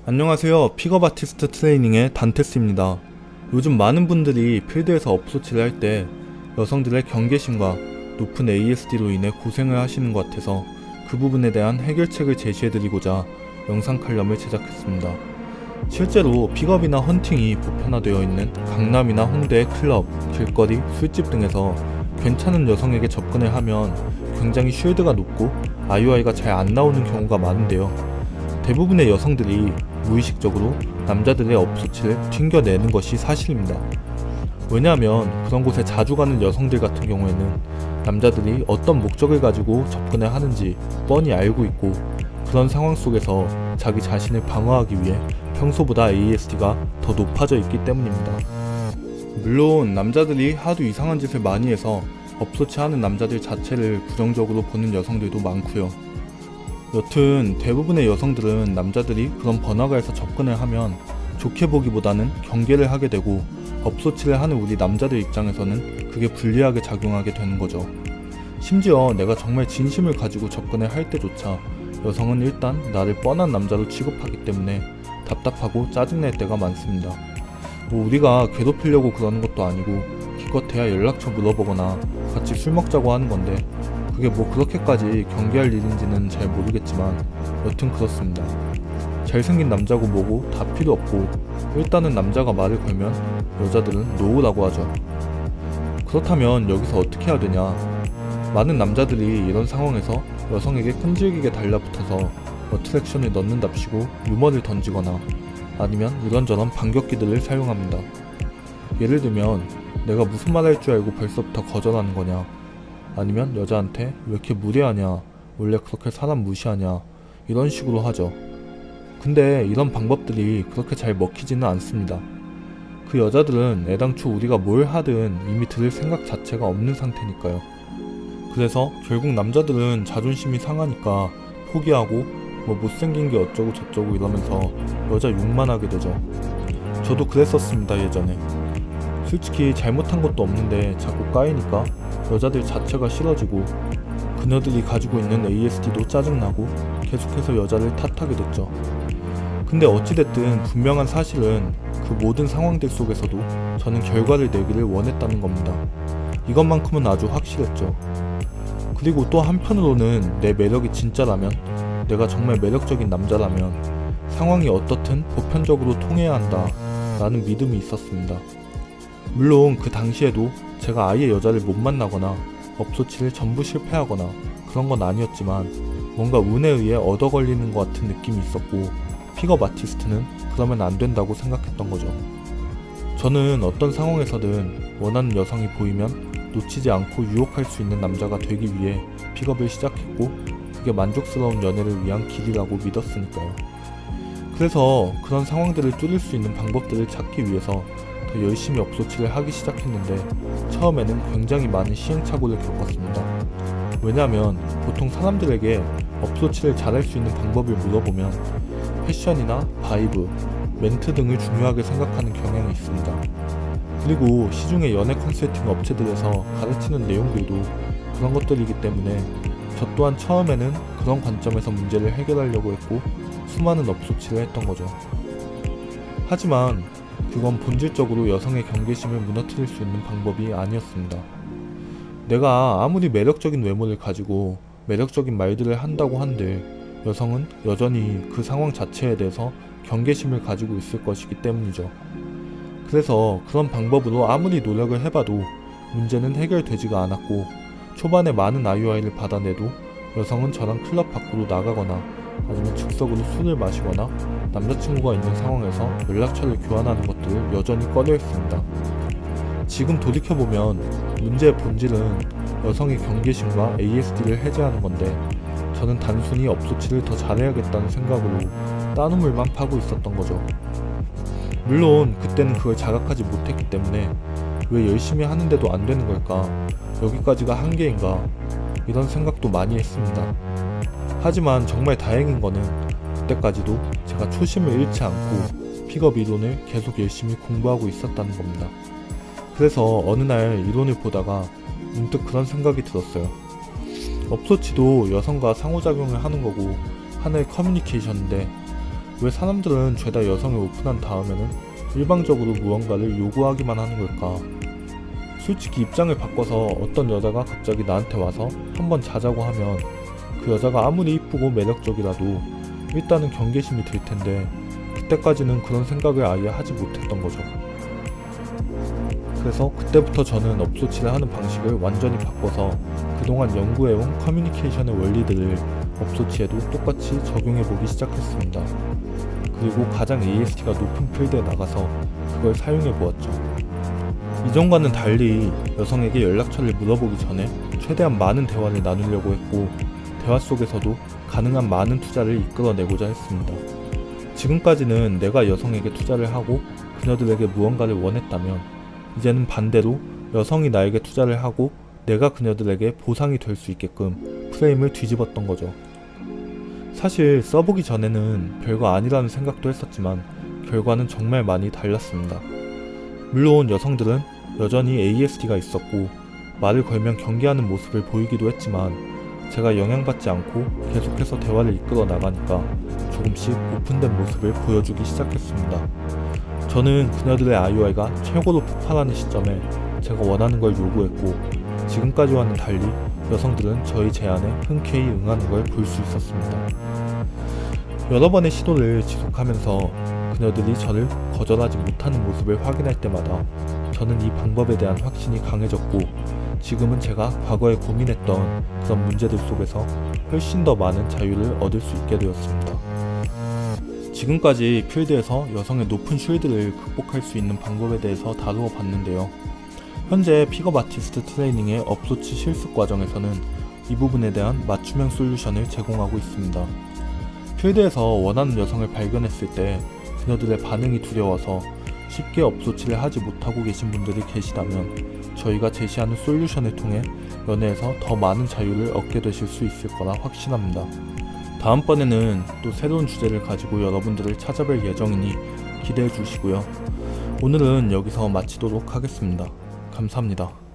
안녕하세요. 픽업 아티스트 트레이닝의 단테스입니다. 요즘 많은 분들이 필드에서 업소치를 할 때 여성들의 경계심과 높은 ASD로 인해 고생을 하시는 것 같아서 그 부분에 대한 해결책을 제시해드리고자 영상 칼럼을 제작했습니다. 실제로 픽업이나 헌팅이 보편화되어 있는 강남이나 홍대의 클럽, 길거리, 술집 등에서 괜찮은 여성에게 접근을 하면 굉장히 쉴드가 높고 IOI가 잘 안 나오는 경우가 많은데요. 대부분의 여성들이 무의식적으로 남자들의 업소치를 튕겨내는 것이 사실입니다. 왜냐하면 그런 곳에 자주 가는 여성들 같은 경우에는 남자들이 어떤 목적을 가지고 접근을 하는지 뻔히 알고 있고, 그런 상황 속에서 자기 자신을 방어하기 위해 평소보다 ASD가 더 높아져 있기 때문입니다. 물론 남자들이 하도 이상한 짓을 많이 해서 업소치하는 남자들 자체를 부정적으로 보는 여성들도 많고요. 여튼 대부분의 여성들은 남자들이 그런 번화가에서 접근을 하면 좋게 보기보다는 경계를 하게 되고, 업소치를 하는 우리 남자들 입장에서는 그게 불리하게 작용하게 되는 거죠. 심지어 내가 정말 진심을 가지고 접근을 할 때조차 여성은 일단 나를 뻔한 남자로 취급하기 때문에 답답하고 짜증낼 때가 많습니다. 뭐 우리가 괴롭히려고 그러는 것도 아니고 기껏해야 연락처 물어보거나 같이 술 먹자고 하는 건데, 그게 뭐 그렇게까지 경계할 일인지는 잘 모르겠지만 여튼 그렇습니다. 잘생긴 남자고 뭐고 다 필요 없고, 일단은 남자가 말을 걸면 여자들은 노우라고 하죠. 그렇다면 여기서 어떻게 해야 되냐? 많은 남자들이 이런 상황에서 여성에게 끈질기게 달라붙어서 어트랙션을 넣는답시고 유머를 던지거나 아니면 이런저런 반격기들을 사용합니다. 예를 들면 내가 무슨 말 할 줄 알고 벌써부터 거절하는 거냐, 아니면 여자한테 왜 이렇게 무례하냐, 원래 그렇게 사람 무시하냐, 이런 식으로 하죠. 근데 이런 방법들이 그렇게 잘 먹히지는 않습니다. 그 여자들은 애당초 우리가 뭘 하든 이미 들을 생각 자체가 없는 상태니까요. 그래서 결국 남자들은 자존심이 상하니까 포기하고 뭐 못생긴 게 어쩌고 저쩌고 이러면서 여자 욕만 하게 되죠. 저도 그랬었습니다, 예전에. 솔직히 잘못한 것도 없는데 자꾸 까이니까 여자들 자체가 싫어지고, 그녀들이 가지고 있는 ASD도 짜증나고 계속해서 여자를 탓하게 됐죠. 근데 어찌됐든 분명한 사실은 그 모든 상황들 속에서도 저는 결과를 내기를 원했다는 겁니다. 이것만큼은 아주 확실했죠. 그리고 또 한편으로는 내 매력이 진짜라면, 내가 정말 매력적인 남자라면 상황이 어떻든 보편적으로 통해야 한다 라는 믿음이 있었습니다. 물론 그 당시에도 제가 아예 여자를 못 만나거나 업소치를 전부 실패하거나 그런 건 아니었지만, 뭔가 운에 의해 얻어 걸리는 것 같은 느낌이 있었고, 픽업 아티스트는 그러면 안 된다고 생각했던 거죠. 저는 어떤 상황에서든 원하는 여성이 보이면 놓치지 않고 유혹할 수 있는 남자가 되기 위해 픽업을 시작했고, 그게 만족스러운 연애를 위한 길이라고 믿었으니까요. 그래서 그런 상황들을 뚫을 수 있는 방법들을 찾기 위해서 더 열심히 업소치를 하기 시작했는데, 처음에는 굉장히 많은 시행착오를 겪었습니다. 왜냐하면 보통 사람들에게 업소치를 잘할 수 있는 방법을 물어보면 패션이나 바이브, 멘트 등을 중요하게 생각하는 경향이 있습니다. 그리고 시중의 연애 컨설팅 업체들에서 가르치는 내용들도 그런 것들이기 때문에 저 또한 처음에는 그런 관점에서 문제를 해결하려고 했고 수많은 업소치를 했던 거죠. 하지만 그건 본질적으로 여성의 경계심을 무너뜨릴 수 있는 방법이 아니었습니다. 내가 아무리 매력적인 외모를 가지고 매력적인 말들을 한다고 한들 여성은 여전히 그 상황 자체에 대해서 경계심을 가지고 있을 것이기 때문이죠. 그래서 그런 방법으로 아무리 노력을 해봐도 문제는 해결되지가 않았고, 초반에 많은 IOI를 받아내도 여성은 저랑 클럽 밖으로 나가거나 아니면 즉석으로 술을 마시거나 남자친구가 있는 상황에서 연락처를 교환하는 것들을 여전히 꺼려했습니다. 지금 돌이켜보면 문제의 본질은 여성의 경계심과 ASD를 해제하는 건데, 저는 단순히 업소치를 더 잘해야겠다는 생각으로 따누물만 파고 있었던 거죠. 물론 그때는 그걸 자각하지 못했기 때문에 왜 열심히 하는데도 안 되는 걸까, 여기까지가 한계인가, 이런 생각도 많이 했습니다. 하지만 정말 다행인 거는 그때까지도 제가 초심을 잃지 않고 픽업 이론을 계속 열심히 공부하고 있었다는 겁니다. 그래서 어느 날 이론을 보다가 문득 그런 생각이 들었어요. 업소치도 여성과 상호작용을 하는 거고 하나의 커뮤니케이션인데, 왜 사람들은 죄다 여성을 오픈한 다음에는 일방적으로 무언가를 요구하기만 하는 걸까? 솔직히 입장을 바꿔서 어떤 여자가 갑자기 나한테 와서 한번 자자고 하면 그 여자가 아무리 이쁘고 매력적이라도 일단은 경계심이 들 텐데 그때까지는 그런 생각을 아예 하지 못했던 거죠. 그래서 그때부터 저는 업소치를 하는 방식을 완전히 바꿔서 그동안 연구해온 커뮤니케이션의 원리들을 업소치에도 똑같이 적용해보기 시작했습니다. 그리고 가장 AST가 높은 필드에 나가서 그걸 사용해보았죠. 이전과는 달리 여성에게 연락처를 물어보기 전에 최대한 많은 대화를 나누려고 했고, 대화 속에서도 가능한 많은 투자를 이끌어내고자 했습니다. 지금까지는 내가 여성에게 투자를 하고 그녀들에게 무언가를 원했다면, 이제는 반대로 여성이 나에게 투자를 하고 내가 그녀들에게 보상이 될 수 있게끔 프레임을 뒤집었던 거죠. 사실 써보기 전에는 별거 아니라는 생각도 했었지만 결과는 정말 많이 달랐습니다. 물론 여성들은 여전히 AST가 있었고 말을 걸면 경계하는 모습을 보이기도 했지만, 제가 영향받지 않고 계속해서 대화를 이끌어 나가니까 조금씩 오픈된 모습을 보여주기 시작했습니다. 저는 그녀들의 IOI가 최고로 폭발하는 시점에 제가 원하는 걸 요구했고, 지금까지와는 달리 여성들은 저희 제안에 흔쾌히 응하는 걸 볼 수 있었습니다. 여러 번의 시도를 지속하면서 그녀들이 저를 거절하지 못하는 모습을 확인할 때마다 저는 이 방법에 대한 확신이 강해졌고, 지금은 제가 과거에 고민했던 그런 문제들 속에서 훨씬 더 많은 자유를 얻을 수 있게 되었습니다. 지금까지 필드에서 여성의 높은 쉴드를 극복할 수 있는 방법에 대해서 다루어 봤는데요. 현재 픽업 아티스트 트레이닝의 업소치 실습 과정에서는 이 부분에 대한 맞춤형 솔루션을 제공하고 있습니다. 필드에서 원하는 여성을 발견했을 때 그녀들의 반응이 두려워서 쉽게 업소치를 하지 못하고 계신 분들이 계시다면, 저희가 제시하는 솔루션을 통해 연애에서 더 많은 자유를 얻게 되실 수 있을 거라 확신합니다. 다음번에는 또 새로운 주제를 가지고 여러분들을 찾아뵐 예정이니 기대해 주시고요. 오늘은 여기서 마치도록 하겠습니다. 감사합니다.